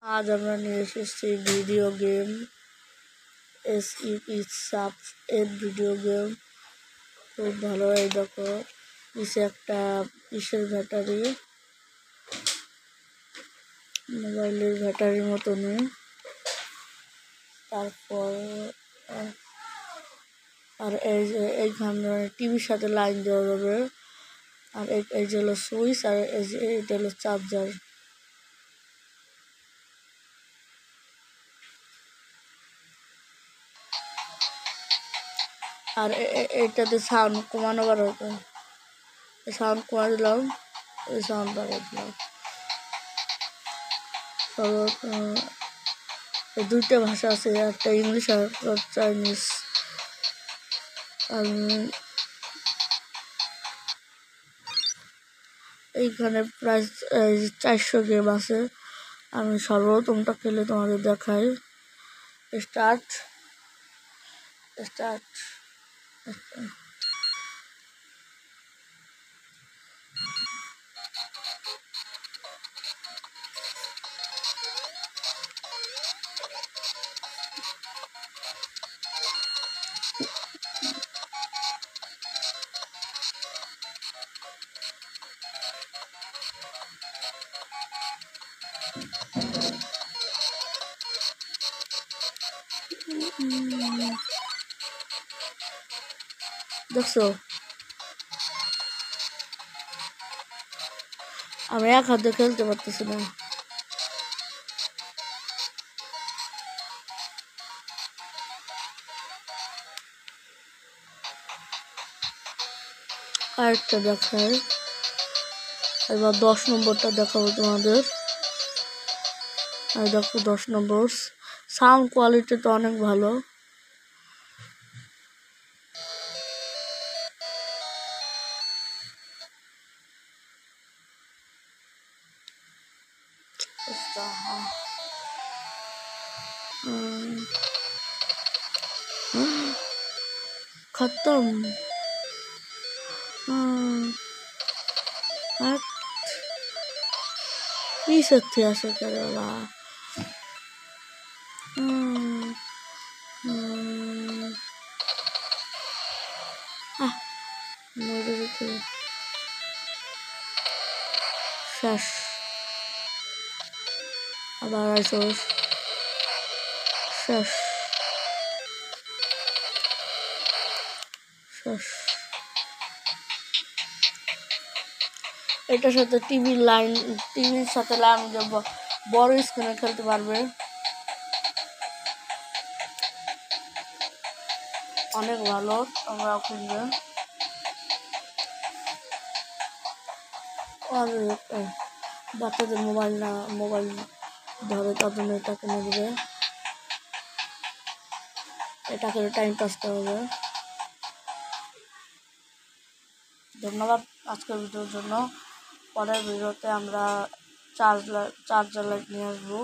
আজ আমরা নিয়ে এসেছি ভিডিও গেম SEP সাব এর ভিডিও গেম। খুব ভালো। এই দেখো নিচে একটা ইসের ব্যাটারি, মোবাইলের ব্যাটারির মতনই। তারপর আর এই যে এইখানে টিভির সাথে লাইন দেওয়া যাবে। আর এই যে হলো সুইচ, আর এই যে এটা হলো চার্জার। আর এটাতে সাউন্ড কমানো বাড়াতে, সাউন্ড কমা দিলাম, এই সাউন্ড বাড়াই দিলাম। দুইটা ভাষা আছে, একটা ইংলিশ আর চাইনিজ। এইখানে প্রায় 400 গেম আছে। আমি সর্বপ্রথমটা খেলে তোমাদের দেখাই। স্টার্ট স্টার্ট দেখছো, আমি এক হাতে খেলতে পারতেছি না। আরেকটা দেখায়, এবার 10 নম্বরটা দেখাবো তোমাদের। আর দেখো 10 নম্বর, সাউন্ড কোয়ালিটি তো অনেক ভালো। खत्म। सत्य आशा करेगा। শেষ আবার আসোস শেষ শেষ। এটার সাথে টিভির সাথে লাইন দেব, বড় স্ক্রিনে খেলতে পারবে। অনেক ভালো, তোমরাও খেলবে। আর বাচ্চাদের মোবাইল ধরে তার জন্য এটা কিনে দেবে। এটা করে টাইম পাসটা হবে। ধন্যবাদ আজকের ভিডিওর জন্য। পরের ভিডিওতে আমরা চার্জার লাইট নিয়ে আসবো।